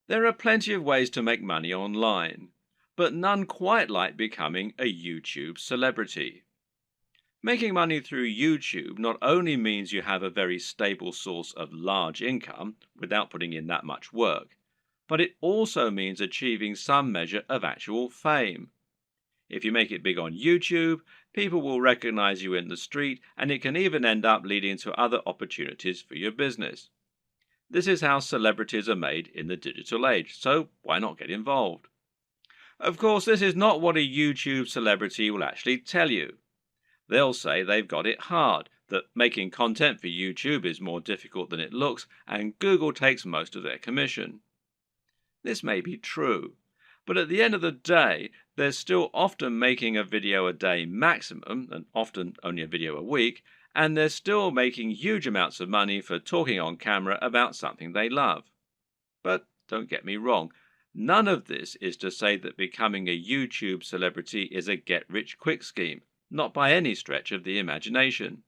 There are plenty of ways to make money online, but none quite like becoming a YouTube celebrity. Making money through YouTube not only means you have a very stable source of large income without putting in that much work, but it also means achieving some measure of actual fame. If you make it big on YouTube, people will recognize you in the street, and it can even end up leading to other opportunities for your business. This is how celebrities are made in the digital age, so why not get involved? Of course, this is not what a YouTube celebrity will actually tell you. They'll say they've got it hard, that making content for YouTube is more difficult than it looks, and Google takes most of their commission. This may be true, but at the end of the day, they're still often making a video a day maximum, and often only a video a week, and they're still making huge amounts of money for talking on camera about something they love. But don't get me wrong, none of this is to say that becoming a YouTube celebrity is a get-rich-quick scheme, not by any stretch of the imagination.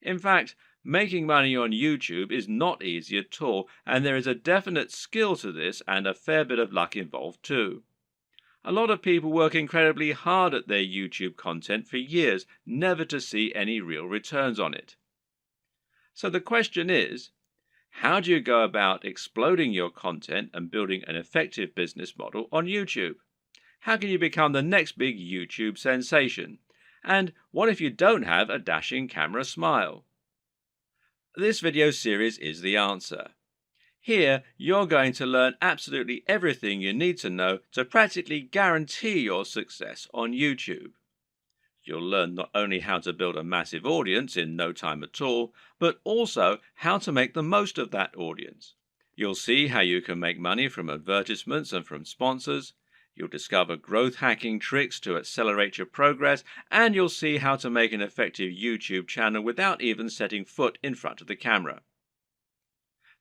In fact, making money on YouTube is not easy at all, and there is a definite skill to this and a fair bit of luck involved too. A lot of people work incredibly hard at their YouTube content for years, never to see any real returns on it. So the question is, how do you go about exploding your content and building an effective business model on YouTube? How can you become the next big YouTube sensation? And what if you don't have a dashing camera smile? This video series is the answer. Here, you're going to learn absolutely everything you need to know to practically guarantee your success on YouTube. You'll learn not only how to build a massive audience in no time at all, but also how to make the most of that audience. You'll see how you can make money from advertisements and from sponsors. You'll discover growth hacking tricks to accelerate your progress, and you'll see how to make an effective YouTube channel without even setting foot in front of the camera.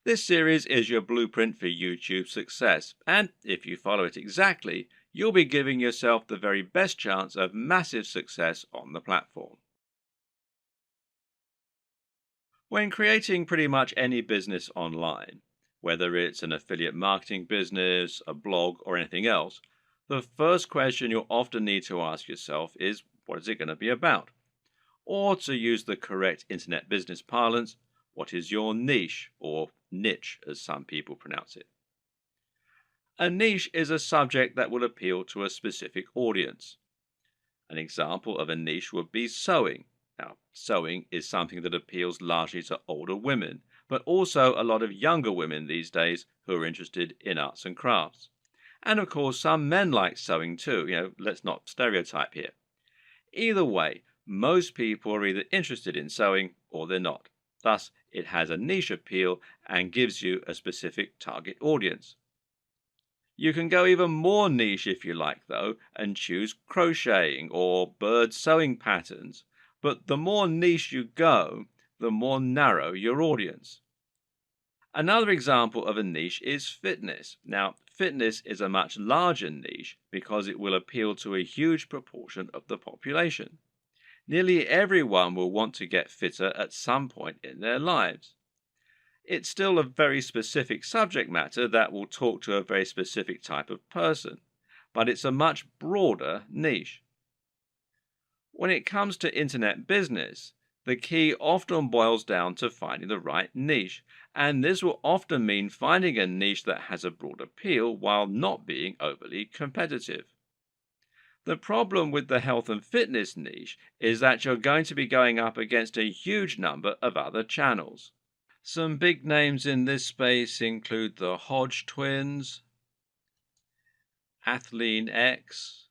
This series is your blueprint for YouTube success, and if you follow it exactly, you'll be giving yourself the very best chance of massive success on the platform. When creating pretty much any business online, whether it's an affiliate marketing business, a blog, or anything else, the first question you'll often need to ask yourself is, what is it going to be about? Or to use the correct internet business parlance, what is your niche, or niche as some people pronounce it? A niche is a subject that will appeal to a specific audience. An example of a niche would be sewing. Now, sewing is something that appeals largely to older women, but also a lot of younger women these days who are interested in arts and crafts. And of course, some men like sewing too. Let's not stereotype here. Either way, most people are either interested in sewing or they're not. Thus, it has a niche appeal and gives you a specific target audience. You can go even more niche if you like, though, and choose crocheting or bird sewing patterns. But the more niche you go, the more narrow your audience. Another example of a niche is fitness. Now, fitness is a much larger niche because it will appeal to a huge proportion of the population. Nearly everyone will want to get fitter at some point in their lives. It's still a very specific subject matter that will talk to a very specific type of person, but it's a much broader niche. When it comes to internet business, the key often boils down to finding the right niche, and this will often mean finding a niche that has a broad appeal while not being overly competitive. The problem with the health and fitness niche is that you're going to be going up against a huge number of other channels. Some big names in this space include the Hodge twins, Athlean X,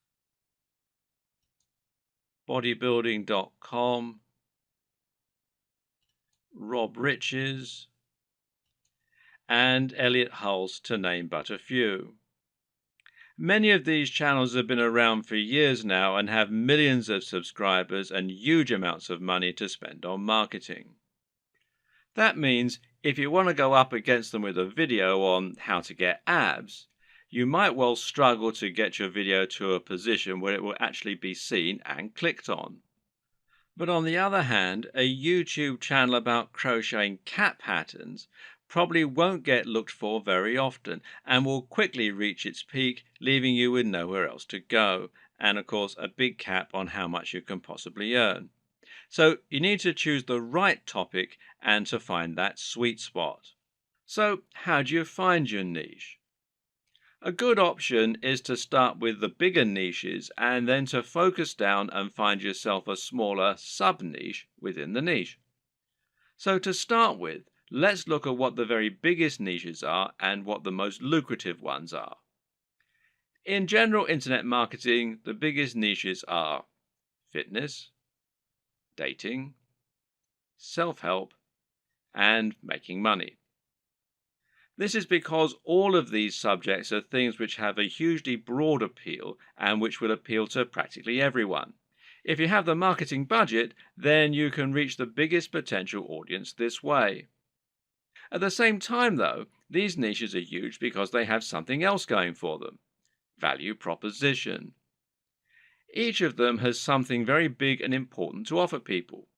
Bodybuilding.com, Rob Riches, and Elliot Hulse, to name but a few. Many of these channels have been around for years now and have millions of subscribers and huge amounts of money to spend on marketing. That means if you want to go up against them with a video on how to get abs, you might well struggle to get your video to a position where it will actually be seen and clicked on. But on the other hand, a YouTube channel about crocheting cat patterns probably won't get looked for very often and will quickly reach its peak, leaving you with nowhere else to go, and of course, a big cap on how much you can possibly earn. So, you need to choose the right topic and to find that sweet spot. So, how do you find your niche? A good option is to start with the bigger niches and then to focus down and find yourself a smaller sub niche within the niche. So, to start with, let's look at what the very biggest niches are and what the most lucrative ones are. In general internet marketing, the biggest niches are fitness, dating, self help, and making money. This is because all of these subjects are things which have a hugely broad appeal and which will appeal to practically everyone. If you have the marketing budget, then you can reach the biggest potential audience this way. At the same time, though, these niches are huge because they have something else going for them: value proposition. Each of them has something very big and important to offer people,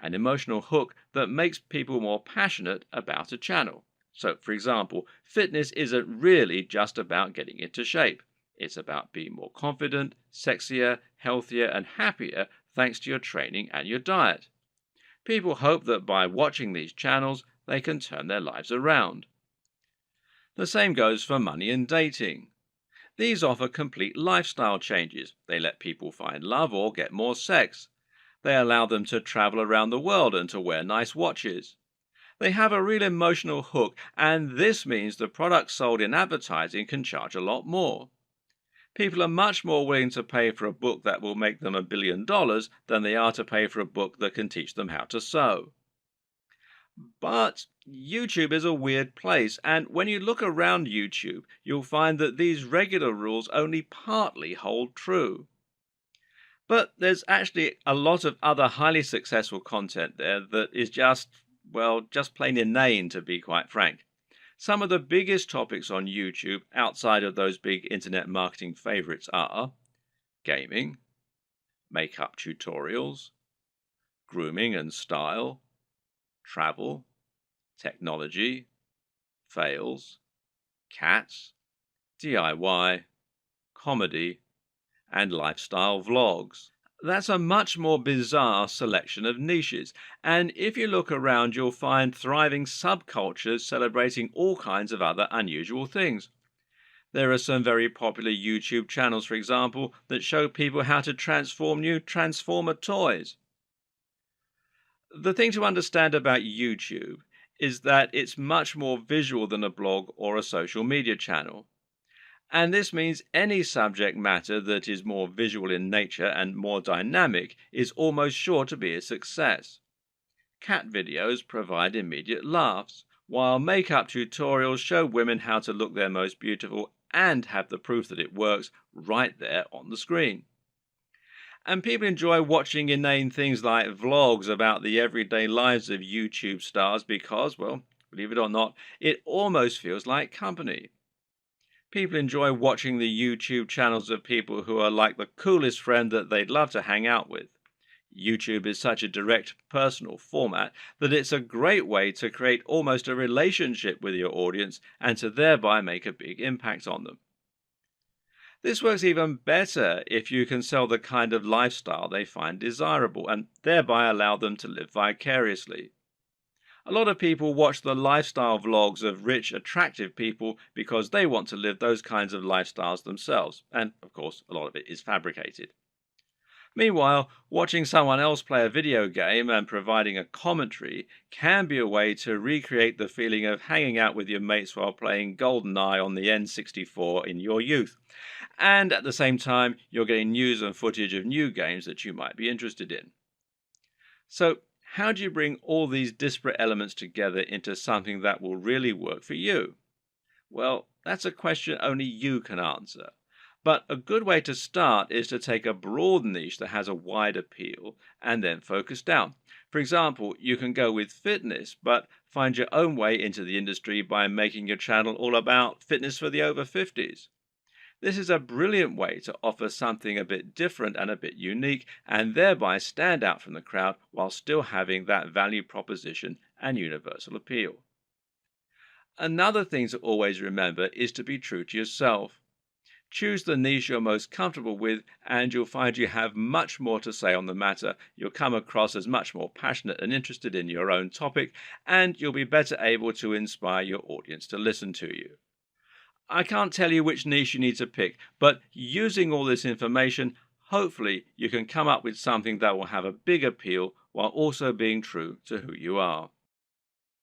an emotional hook that makes people more passionate about a channel. So, for example, fitness isn't really just about getting into shape. It's about being more confident, sexier, healthier, and happier thanks to your training and your diet. People hope that by watching these channels, they can turn their lives around. The same goes for money and dating. These offer complete lifestyle changes. They let people find love or get more sex. They allow them to travel around the world and to wear nice watches. They have a real emotional hook, and this means the products sold in advertising can charge a lot more. People are much more willing to pay for a book that will make them $1 billion than they are to pay for a book that can teach them how to sew. But YouTube is a weird place, and when you look around YouTube, you'll find that these regular rules only partly hold true. But there's actually a lot of other highly successful content there that is just, well, just plain inane, to be quite frank. Some of the biggest topics on YouTube outside of those big internet marketing favorites are gaming, makeup tutorials, grooming and style, travel, technology, fails, cats, DIY, comedy, and lifestyle vlogs. That's a much more bizarre selection of niches, and if you look around, you'll find thriving subcultures celebrating all kinds of other unusual things. There are some very popular YouTube channels, for example, that show people how to transform new Transformer toys. The thing to understand about YouTube is that it's much more visual than a blog or a social media channel. And this means any subject matter that is more visual in nature and more dynamic is almost sure to be a success. Cat videos provide immediate laughs, while makeup tutorials show women how to look their most beautiful and have the proof that it works right there on the screen. And people enjoy watching inane things like vlogs about the everyday lives of YouTube stars because, well, believe it or not, it almost feels like company. People enjoy watching the YouTube channels of people who are like the coolest friend that they'd love to hang out with. YouTube is such a direct, personal format that it's a great way to create almost a relationship with your audience and to thereby make a big impact on them. This works even better if you can sell the kind of lifestyle they find desirable and thereby allow them to live vicariously. A lot of people watch the lifestyle vlogs of rich, attractive people because they want to live those kinds of lifestyles themselves, and of course, a lot of it is fabricated. Meanwhile, watching someone else play a video game and providing a commentary can be a way to recreate the feeling of hanging out with your mates while playing GoldenEye on the N64 in your youth. And at the same time, you're getting news and footage of new games that you might be interested in. So, how do you bring all these disparate elements together into something that will really work for you? Well, that's a question only you can answer. But a good way to start is to take a broad niche that has a wide appeal and then focus down. For example, you can go with fitness, but find your own way into the industry by making your channel all about fitness for the over 50s. This is a brilliant way to offer something a bit different and a bit unique, and thereby stand out from the crowd while still having that value proposition and universal appeal. Another thing to always remember is to be true to yourself. Choose the niche you're most comfortable with, and you'll find you have much more to say on the matter. You'll come across as much more passionate and interested in your own topic, and you'll be better able to inspire your audience to listen to you. I can't tell you which niche you need to pick, but using all this information, hopefully you can come up with something that will have a big appeal while also being true to who you are.